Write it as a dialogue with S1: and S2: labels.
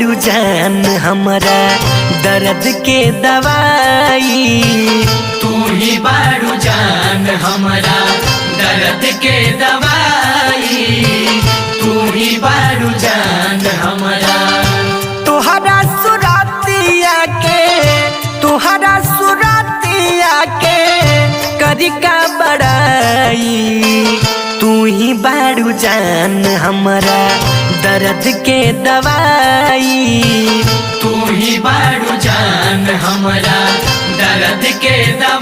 S1: बारू जान हमारा दर्द के दवाई।
S2: तू ही बारू जान हमारा दर्द के दवाई। तू ही बारू जान हमारा।
S1: तुहरा सुरातिया के करिका बड़ाई। तू ही बारू जान हमारा दर्द के दवाई।
S2: तू ही बारू जान हमारा दर्द के दवाई।